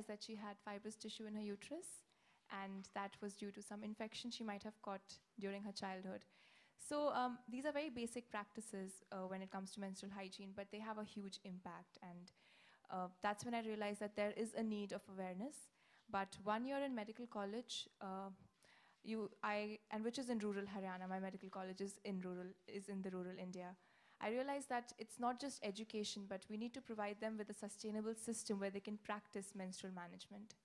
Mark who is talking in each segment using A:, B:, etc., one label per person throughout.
A: realized that she had fibrous tissue in her uterus, and that was due to some infection she might have caught during her childhood. So these are very basic practices when it comes to menstrual hygiene, but they have a huge impact. And that's when I realized that there is a need of awareness. But 1 year in medical college, and which is in rural Haryana, my medical college is in the rural India. I realized that it's not just education, but we need to provide them with a sustainable system where they can practice menstrual management.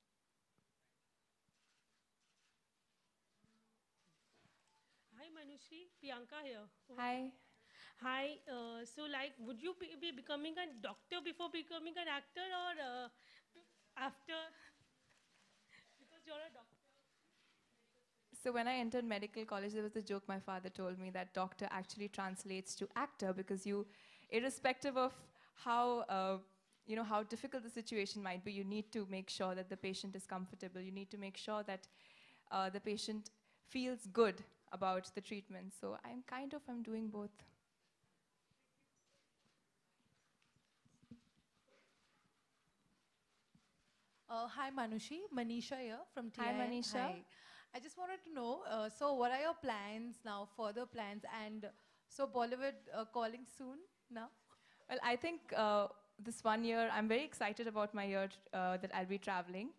B: Hi Manushi, Priyanka here.
A: Hi.
B: Hi, so like, would you be becoming a doctor before becoming an actor or after? Because you're a doctor.
A: So when I entered medical college, there was a joke my father told me that doctor actually translates to actor, because you, irrespective of how, how difficult the situation might be, you need to make sure that the patient is comfortable. You need to make sure that the patient feels good about the treatment. So I'm doing both.
C: Hi Manushi, Manisha here from TIN.
A: Hi, Manisha.
C: Hi. I just wanted to know, so what are your plans now, further plans, and so Bollywood calling soon now?
A: Well, I think this 1 year, I'm very excited about my year that I'll be traveling,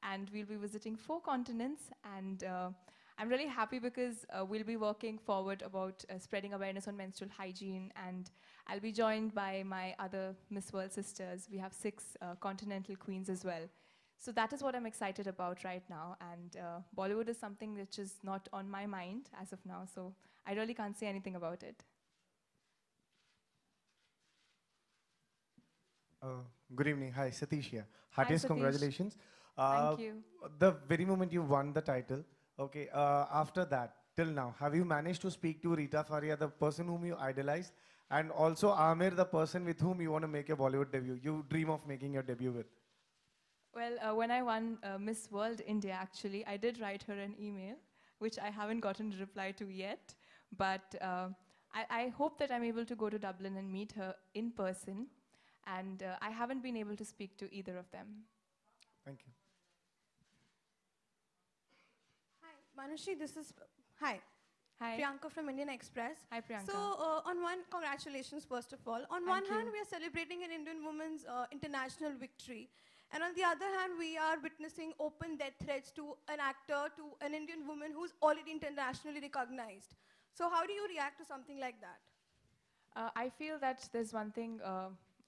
A: and we'll be visiting 4 continents, and I'm really happy because we'll be working forward about spreading awareness on menstrual hygiene, and I'll be joined by my other Miss World sisters. We have 6 continental queens as well. So that is what I'm excited about right now, and Bollywood is something which is not on my mind as of now, so I really can't say anything about it.
D: Good evening. Hi, Satish here.
A: Hi,
D: Heartiest
A: Satish.
D: congratulations.
A: Thank you.
D: The very moment you won the title, okay, after that, till now, have you managed to speak to Rita Faria, the person whom you idolized, and also Amir, the person with whom you want to make a Bollywood debut, you dream of making your debut with?
A: Well, when I won Miss World India, actually, I did write her an email, which I haven't gotten a reply to yet. But I hope that I'm able to go to Dublin and meet her in person. And I haven't been able to speak to either of them.
D: Thank you.
E: Hi, Manushi, this is, hi.
A: Hi.
E: Priyanka from Indian Express.
A: Hi, Priyanka.
E: So, congratulations, first of all. On one hand, we are celebrating an Indian woman's international victory. And on the other hand, we are witnessing open death threats to an actor, to an Indian woman who's already internationally recognized. So how do you react to something like that?
A: I feel that there's one thing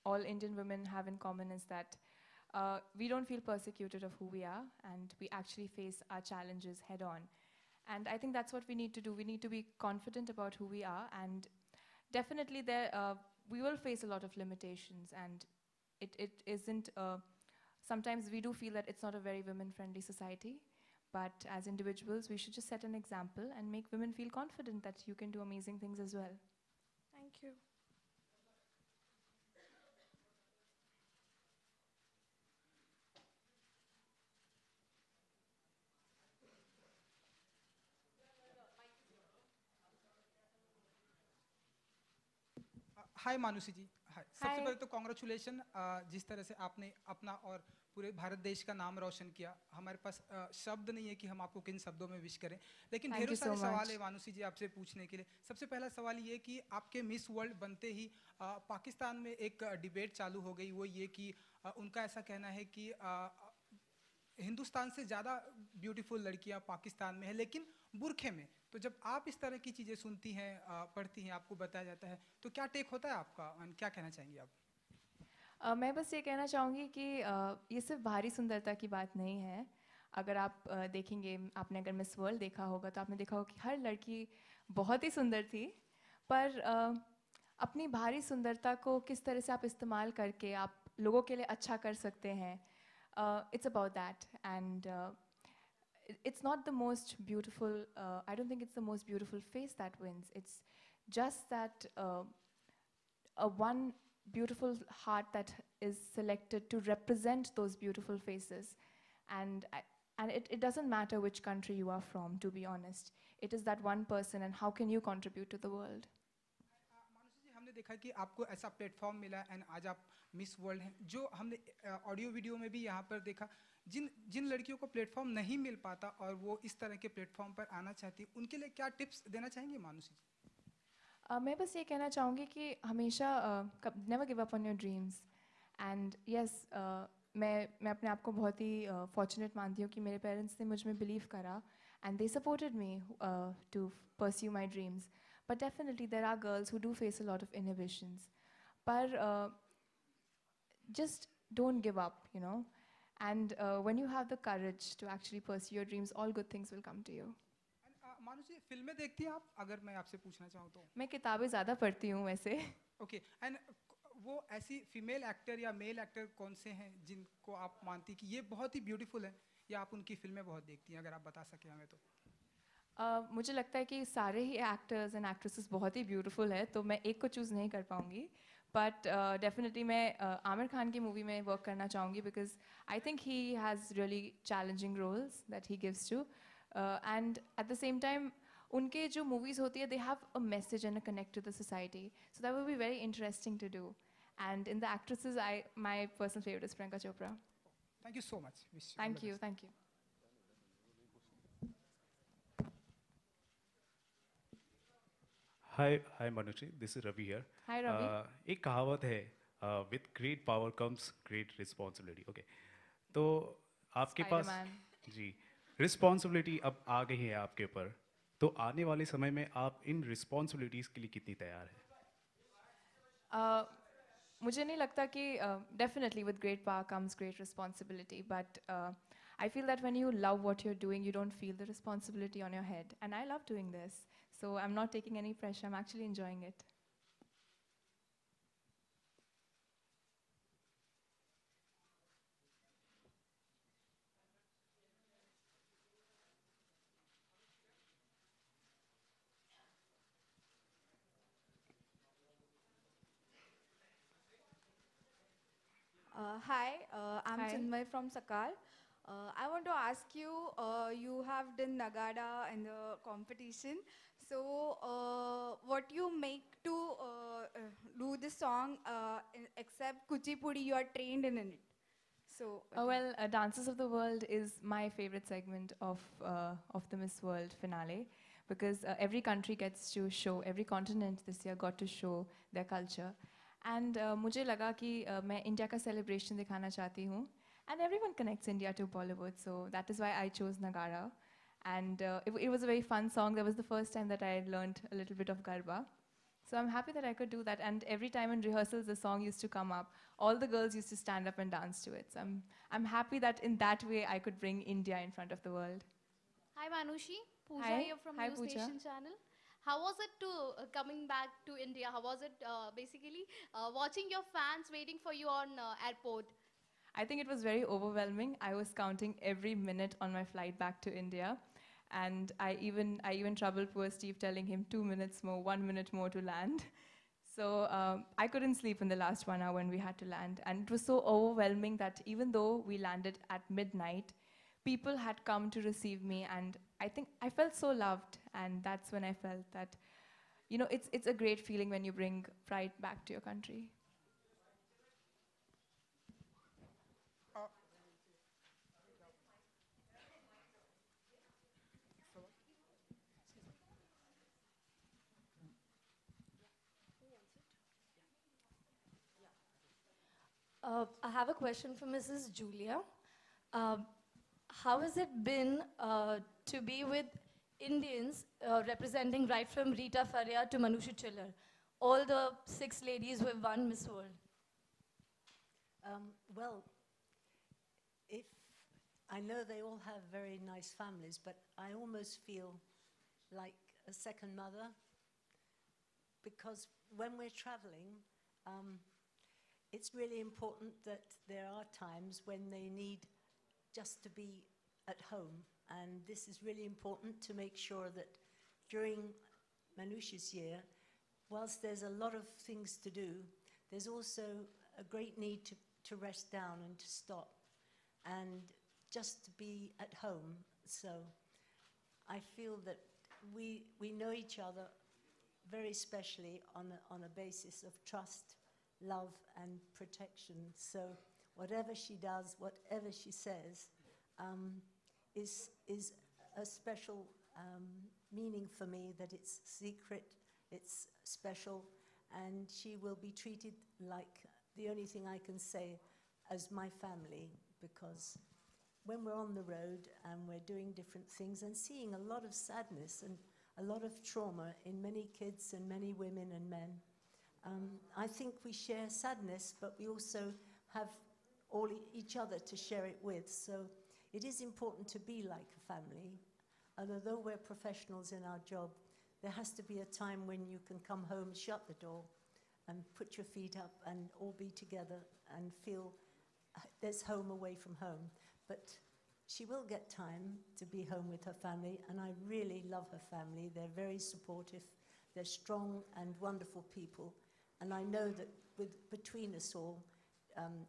A: all Indian women have in common is that we don't feel persecuted of who we are, and we actually face our challenges head on. And I think that's what we need to do. We need to be confident about who we are, and definitely we will face a lot of limitations, and it isn't, sometimes we do feel that it's not a very women-friendly society, but as individuals, we should just set an example and make women feel confident that you can do amazing things as well.
E: Thank you.
F: हाय मानुषी जी। हाय, सबसे
A: Hi.
F: पहले तो congratulation, जिस तरह से आपने अपना और पूरे भारत देश का नाम रोशन किया। हमारे पास शब्द नहीं है कि हम आपको किन शब्दों में विश करें, लेकिन
A: Thank
F: ढेरों
A: you so
F: सारे सवाल
A: much.
F: है मानुषी जी आपसे पूछने के लिए। सबसे पहला सवाल ये कि आपके मिस वर्ल्ड बनते ही पाकिस्तान में एक डिबेट चालू हो गई। वो ये कि उनका ऐसा कहना है कि हिंदुस्तान से ज़्यादा ब्यूटीफुल लड़कियां पाकिस्तान में है, लेकिन बुरखे में। तो जब आप इस तरह की चीज़ें सुनती हैं, पढ़ती हैं, आपको बताया जाता है, तो क्या टेक होता है आपका, क्या कहना चाहेंगी आप?
A: मैं बस ये कहना चाहूँगी कि ये सिर्फ बाहरी सुंदरता की बात नहीं है। अगर आप देखेंगे, आपने अगर मिस वर्ल्ड देखा होगा तो आपने देखा होगा कि हर लड़की बहुत ही सुंदर थी, पर अपनी बाहरी सुंदरता को किस तरह से आप इस्तेमाल करके आप लोगों के लिए अच्छा कर सकते हैं, it's about that. And it's not the most beautiful, I don't think it's the most beautiful face that wins. It's just that one beautiful heart that is selected to represent those beautiful faces. And it doesn't matter which country you are from, to be honest. It is that one person, and how can you contribute to the world?
F: मानुषी जी, हमने हमने देखा कि आपको ऐसा platform मिला and आज आप miss world हैं, जो हमने ऑडियो वीडियो में भी यहाँ पर देखा, जिन जिन लड़कियों को प्लेटफॉर्म नहीं मिल पाता और वो इस तरह के प्लेटफॉर्म पर आना चाहती, उनके लिए क्या टिप्स देना चाहेंगे मानुषी जी?
A: मैं बस ये कहना चाहूँगी कि हमेशा never give up on your dreams and yes मैं अपने आप को बहुत ही फॉर्चुनेट मानती हूँ कि मेरे पेरेंट्स ने मुझ में बिलीव करा and they supported me to pursue my dreams but definitely there are girls who do face a lot of inhibitions पर just don't give up, you know. And when you have the courage to actually pursue your dreams, all good things will come to you.
F: मानुषी फिल्में देखती हैं आप, अगर मैं आपसे पूछना चाहूँ तो?
A: मैं किताबें ज़्यादा पढ़ती हूँ वैसे।
F: ओके, एंड वो ऐसी फीमेल एक्टर या मेल एक्टर कौन से हैं जिनको आप मानती कि ये बहुत ही ब्यूटीफुल है, या आप उनकी फिल्में बहुत देखती हैं, अगर आप बता सकें हमें तो?
A: मुझे लगता है कि सारे ही एक्टर्स एंड एक्ट्रेसेस बहुत ही ब्यूटीफुल है, तो मैं एक को चूज़ नहीं कर पाऊँगी, बट डेफिनेटली मैं आमिर खान की मूवी में वर्क करना चाहूँगी because I think he has really challenging roles that he gives to and at the same time उनके जो मूवीज़ होती है they have a message and a connect to the society, so that will be very interesting to do. And in the actresses my personal favourite is Priyanka Chopra.
F: Thank you so much.
A: Thank you. Thank you.
G: Hi Manushi, this is Ravi here.
A: Hi Ravi.
G: एक कहावत है, with great power comes great responsibility. Okay, तो आपके पास
A: Spider-Man.
G: जी responsibility अब आ गई है आपके ऊपर, तो आने वाले समय में आप इन रिस्पॉन्सिबिलिटीज़ के लिए कितनी तैयार हैं?
A: मुझे नहीं लगता कि definitely with great power comes great responsibility, but I feel that when you love what you are doing you don't feel the responsibility on your head and I love doing this, so I'm not taking any pressure. I'm actually enjoying it.
H: Hi, I'm
A: Hi.
H: Chinmay from Sakal. I want to ask you, you have done Nagada in the competition. So, what you make to do the song, except Kuchipudi, you are trained in it. So,
A: Well, Dances of the World is my favorite segment of the Miss World finale because every country gets to show, every continent this year got to show their culture. And मुझे लगा कि मैं India का celebration दिखाना चाहती हूँ. And everyone connects India to Bollywood, so that is why I chose Nagara. And it was a very fun song. That was the first time that I learned a little bit of Garba. So I'm happy that I could do that. And every time in rehearsals, the song used to come up. All the girls used to stand up and dance to it. So I'm happy that in that way, I could bring India in front of the world.
I: Hi Manushi, Pooja
A: Hi.
I: here from
A: Hi,
I: News
A: Pooja.
I: Station Channel. How was it to coming back to India? How was it basically watching your fans waiting for you on airport?
A: I think it was very overwhelming. I was counting every minute on my flight back to India. And I even troubled poor Steve, telling him 2 minutes more, 1 minute more to land. So I couldn't sleep in the last 1 hour when we had to land. And it was so overwhelming that even though we landed at midnight, people had come to receive me. And I think I felt so loved. And that's when I felt that, you know, it's a great feeling when you bring pride back to your country.
J: I have a question for Mrs. Julia. How has it been to be with Indians representing right from Rita Faria to Manushi Chillar, all the 6 ladies who have won Miss World?
K: Well, if I know they all have very nice families, but I almost feel like a second mother, because when we're traveling, it's really important that there are times when they need just to be at home. And this is really important to make sure that during Manushi's year, whilst there's a lot of things to do, there's also a great need to rest down and to stop and just to be at home. So I feel that we know each other very specially on a basis of trust, love, and protection. So whatever she does, whatever she says, is a special meaning for me, that it's secret, it's special, and she will be treated like, the only thing I can say, as my family, because when we're on the road and we're doing different things and seeing a lot of sadness and a lot of trauma in many kids and many women and men, I think we share sadness, but we also have each other to share it with. So it is important to be like a family. And although we're professionals in our job, there has to be a time when you can come home, shut the door, and put your feet up and all be together and feel there's home away from home. But she will get time to be home with her family, and I really love her family. They're very supportive. They're strong and wonderful people. And I know that between us all,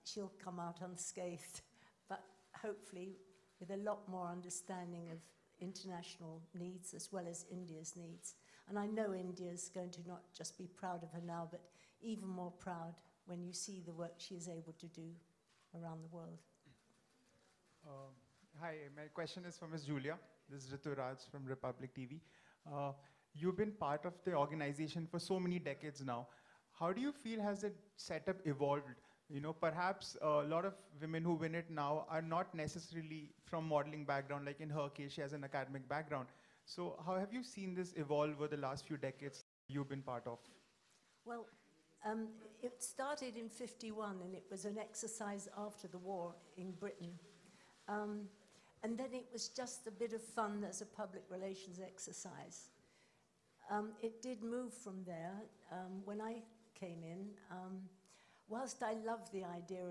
K: she'll come out unscathed, but hopefully with a lot more understanding of international needs as well as India's needs. And I know India's going to not just be proud of her now, but even more proud when you see the work she is able to do around the world.
L: Hi, my question is for Ms. Julia. This is Rituraj from Republic TV. You've been part of the organization for so many decades now. How do you feel has the setup evolved? You know, perhaps a lot of women who win it now are not necessarily from modeling background, like in her case, she has an academic background. So how have you seen this evolve over the last few decades you've been part of?
K: Well, it started in '51, and it was an exercise after the war in Britain. And then it was just a bit of fun as a public relations exercise. It did move from there. When I came in, whilst I loved the idea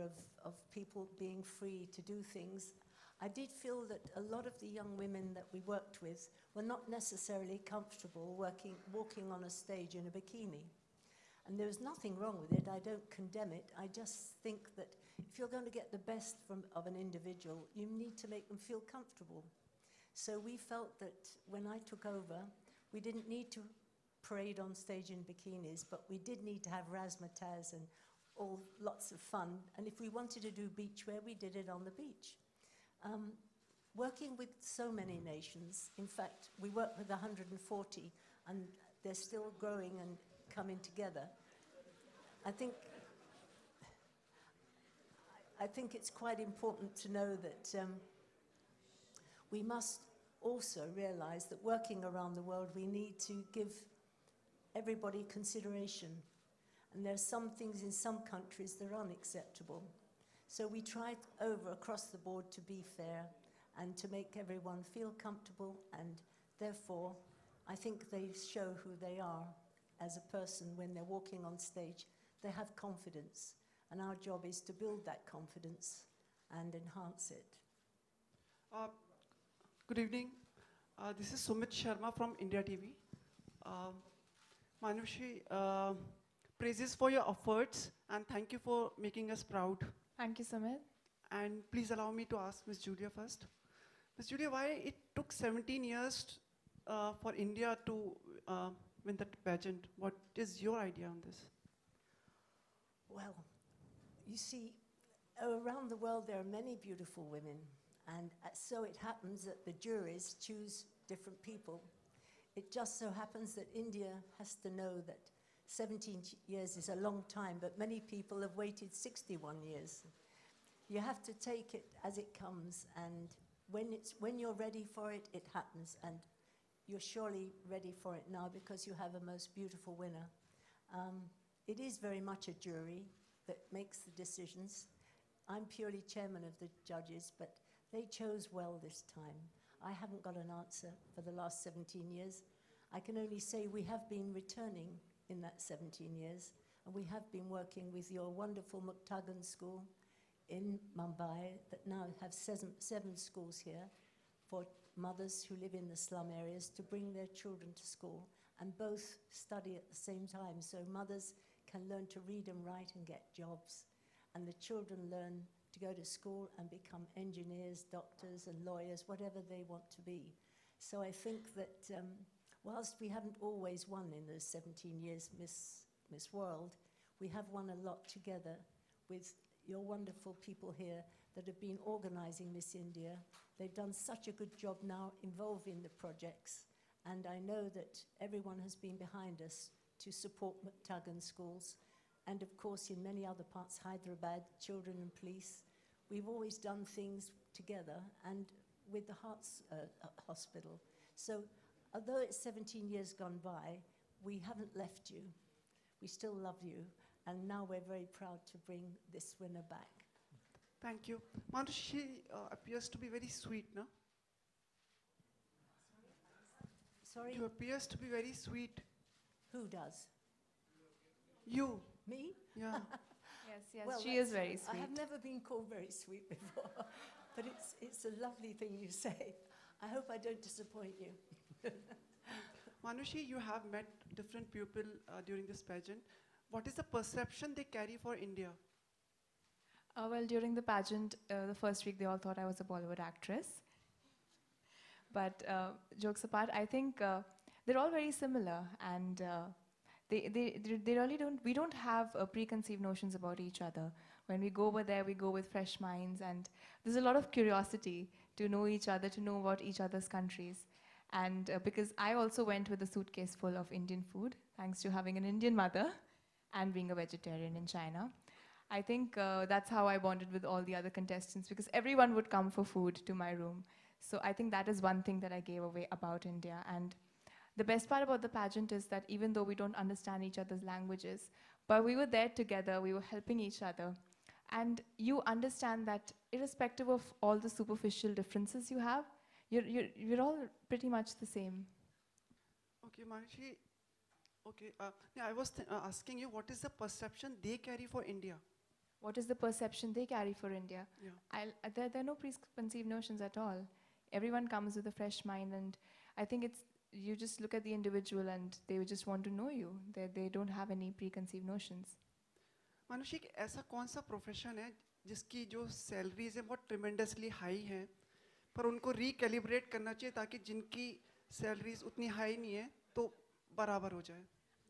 K: of people being free to do things, I did feel that a lot of the young women that we worked with were not necessarily comfortable walking on a stage in a bikini. And there was nothing wrong with it. I don't condemn it. I just think that if you're going to get the best of an individual, you need to make them feel comfortable. So we felt that when I took over, we didn't need to parade on stage in bikinis, but we did need to have razzmatazz and lots of fun. And if we wanted to do beachwear, we did it on the beach. Working with so many nations, in fact, we work with 140, and they're still growing and coming together. I think it's quite important to know that we must also realize that working around the world, we need to give everybody consideration. And there are some things in some countries that are unacceptable. So we tried across the board to be fair and to make everyone feel comfortable, and therefore I think they show who they are as a person when they're walking on stage. They have confidence, and our job is to build that confidence and enhance it.
M: Good evening. This is Sumit Sharma from India TV. Manushi, praises for your efforts, and thank you for making us proud.
A: Thank you, Sumit.
M: And please allow me to ask Ms. Julia first. Ms. Julia, why it took 17 years for India to win that pageant? What is your idea on this?
K: Well, you see, around the world there are many beautiful women, and so it happens that the juries choose different people. It just so happens that India has to know that 17 years is a long time, but many people have waited 61 years. You have to take it as it comes, and when you're ready for it, it happens, and you're surely ready for it now because you have a most beautiful winner. It is very much a jury that makes the decisions. I'm purely chairman of the judges, but they chose well this time. I haven't got an answer for the last 17 years. I can only say we have been returning in that 17 years, and we have been working with your wonderful Muktagan school in Mumbai that now have seven schools here for mothers who live in the slum areas to bring their children to school, and both study at the same time, so mothers can learn to read and write and get jobs, and the children learn to go to school and become engineers, doctors and lawyers, whatever they want to be. So I think that whilst we haven't always won in those 17 years Miss World, we have won a lot together with your wonderful people here that have been organising Miss India. They've done such a good job now involving the projects, and I know that everyone has been behind us to support McTagan schools, and of course in many other parts, Hyderabad, children and police. We've always done things together, and with the Hearts Hospital. So although it's 17 years gone by, we haven't left you. We still love you, and now we're very proud to bring this winner back.
M: Thank you. Manushi appears to be very sweet, no?
K: Sorry?
M: You appears to be very sweet.
K: Who does?
M: You.
K: Me?
M: Yeah.
A: Yes,
K: Well,
A: she is very sweet.
K: I have never been called very sweet before, but it's a lovely thing you say. I hope I don't disappoint you.
M: Manushi, you have met different people during this pageant. What is the perception they carry for India?
A: Well, during the pageant, the first week, they all thought I was a Bollywood actress. But jokes apart, I think they're all very similar, and they really don't. We don't have preconceived notions about each other. When we go over there, we go with fresh minds, and there's a lot of curiosity to know each other, to know about each other's countries. And because I also went with a suitcase full of Indian food, thanks to having an Indian mother and being a vegetarian in China. I think that's how I bonded with all the other contestants, because everyone would come for food to my room. So I think that is one thing that I gave away about India. And the best part about the pageant is that even though we don't understand each other's languages, but we were there together, we were helping each other. And you understand that irrespective of all the superficial differences you have, you're all pretty much the same.
M: Okay, Manushi. Okay, yeah, I was asking you, what is the perception they carry for India?
A: What is the perception they carry for India?
M: Yeah.
A: There are no preconceived notions at all. Everyone comes with a fresh mind, and I think it's, you just look at the individual and they just want to know you. They don't have any preconceived notions.
M: मानुषी, ऐसा कौन सा profession है जिसकी जो salaries है बहुत tremendously high हैं, पर उनको रिकैलिब्रेट करना चाहिए ताकि जिनकी सैलरीज उतनी हाई नहीं है तो बराबर हो जाए?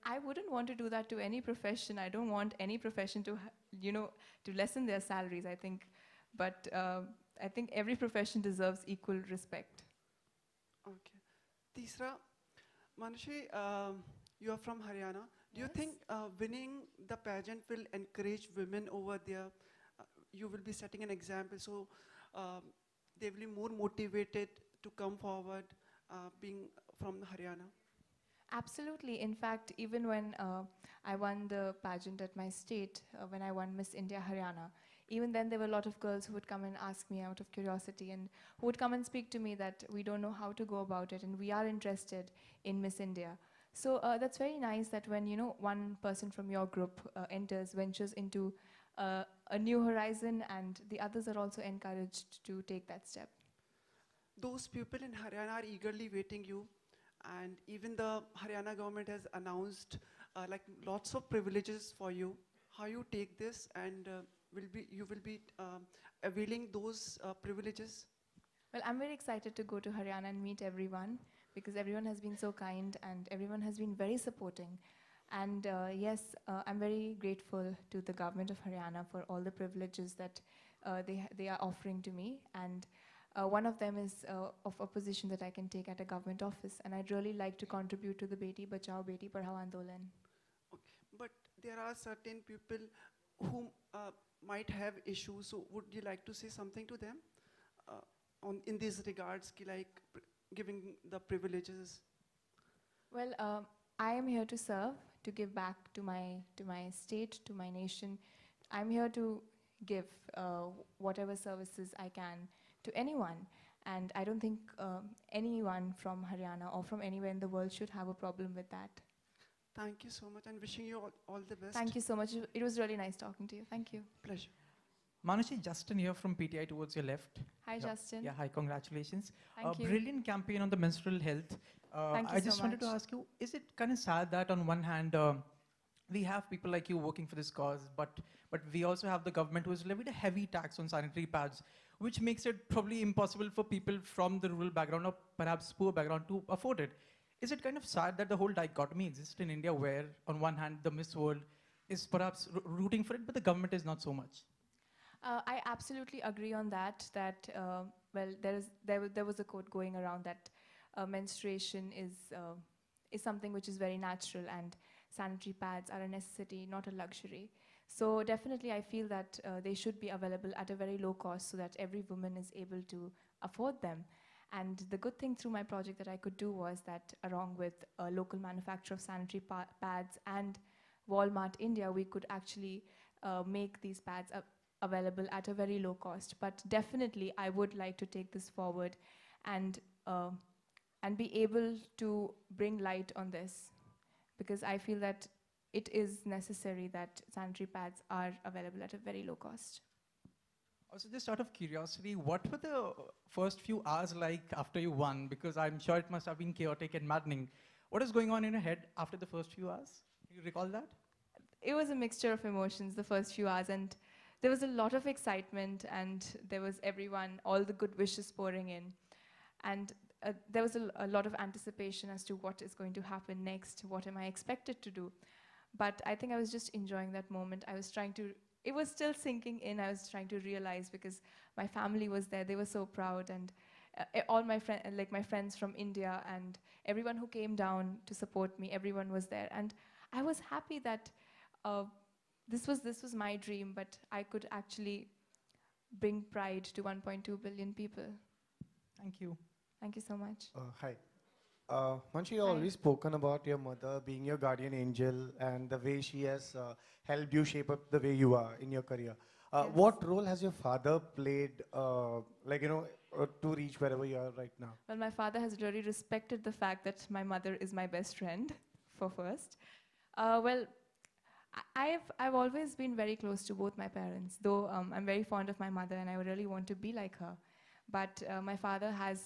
A: I wouldn't want to do that to any profession. I don't want any profession to, to lessen their salaries, I think. But I think every profession deserves equal respect.
M: Okay. तीसरा, Manushi, you are from Haryana. Do you think winning the pageant will encourage women over there? You will be setting an example, so they will be more motivated to come forward, being from Haryana.
A: Absolutely. In fact, even when I won the pageant at my state, when I won Miss India Haryana, even then there were a lot of girls who would come and ask me out of curiosity, and who would come and speak to me that we don't know how to go about it and we are interested in Miss India. So that's very nice that when one person from your group ventures into a new horizon, and the others are also encouraged to take that step.
M: Those people in Haryana are eagerly waiting you, and even the Haryana government has announced like lots of privileges for you. How you take this, and you will be availing those privileges?
A: Well, I'm very excited to go to Haryana and meet everyone, because everyone has been so kind and everyone has been very supporting. And yes, I'm very grateful to the government of Haryana for all the privileges that they are offering to me. And one of them is of a position that I can take at a government office. And I'd really like to contribute to the Beti Bachao, Beti Padhao Andolan.
M: Okay. But there are certain people who might have issues. So would you like to say something to them in these regards, like giving the privileges?
A: Well, I am here to serve, to give back to my state, to my nation. I'm here to give whatever services I can to anyone. And I don't think anyone from Haryana or from anywhere in the world should have a problem with that.
M: Thank you so much, and wishing you all the best.
A: Thank you so much. It was really nice talking to you. Thank you.
M: Pleasure.
N: Manushi, Justin here from PTI towards your left.
A: Hi, Justin.
N: Yeah, hi, congratulations.
A: Thank you.
N: Brilliant campaign on the menstrual health.
A: Thank you
N: I just wanted to
A: much.
N: ask you, is it kind of sad that on one hand, we have people like you working for this cause, but we also have the government who has levied a heavy tax on sanitary pads, which makes it probably impossible for people from the rural background or perhaps poor background to afford it. is it kind of sad that the whole dichotomy exists in India where on one hand the Miss World is perhaps rooting for it, but the government is not so much?
A: I absolutely agree on that. Well, there was a quote going around that menstruation is something which is very natural, and sanitary pads are a necessity, not a luxury. So definitely, I feel that they should be available at a very low cost, so that every woman is able to afford them. And the good thing through my project that I could do was that, along with a local manufacturer of sanitary pads and Walmart India, we could actually make these pads available at a very low cost. But definitely, I would like to take this forward and be able to bring light on this, because I feel that it is necessary that sanitary pads are available at a very low cost.
N: Also, just out of curiosity, what were the first few hours like after you won? Because I'm sure it must have been chaotic and maddening. What is going on in your head after the first few hours? Do you recall that?
A: It was a mixture of emotions the first few hours, and there was a lot of excitement, and there was everyone, all the good wishes pouring in. And there was a lot of anticipation as to what is going to happen next, what am I expected to do. But I think I was just enjoying that moment. It was still sinking in. I was trying to realize, because my family was there, they were so proud, and all my friends from India and everyone who came down to support me, everyone was there. And I was happy that this was my dream, but I could actually bring pride to 1.2 billion people.
N: Thank you.
A: Thank you so much.
D: Hi. Manushi, you always spoken about your mother being your guardian angel and the way she has helped you shape up the way you are in your career. What role has your father played, to reach wherever you are right now?
A: Well, my father has really respected the fact that my mother is my best friend, for first. Well, I've always been very close to both my parents, though I'm very fond of my mother and I would really want to be like her. But my father has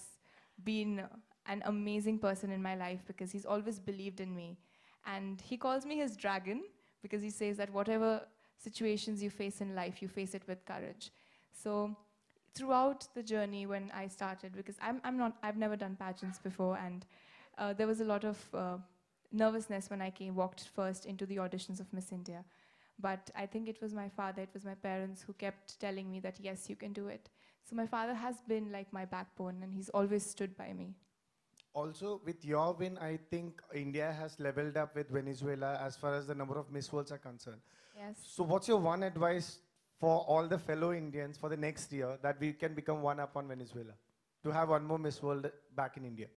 A: been an amazing person in my life, because he's always believed in me. And he calls me his dragon, because he says that whatever situations you face in life, you face it with courage. So throughout the journey when I started, because I've never done pageants before, and there was a lot of nervousness when I walked first into the auditions of Miss India. But I think it was my father, it was my parents who kept telling me that yes, you can do it. So my father has been like my backbone, and he's always stood by me.
D: Also, with your win, I think India has leveled up with Venezuela as far as the number of Miss Worlds are concerned.
A: Yes.
D: So what's your one advice for all the fellow Indians for the next year that we can become one up on Venezuela, to have one more Miss World back in India?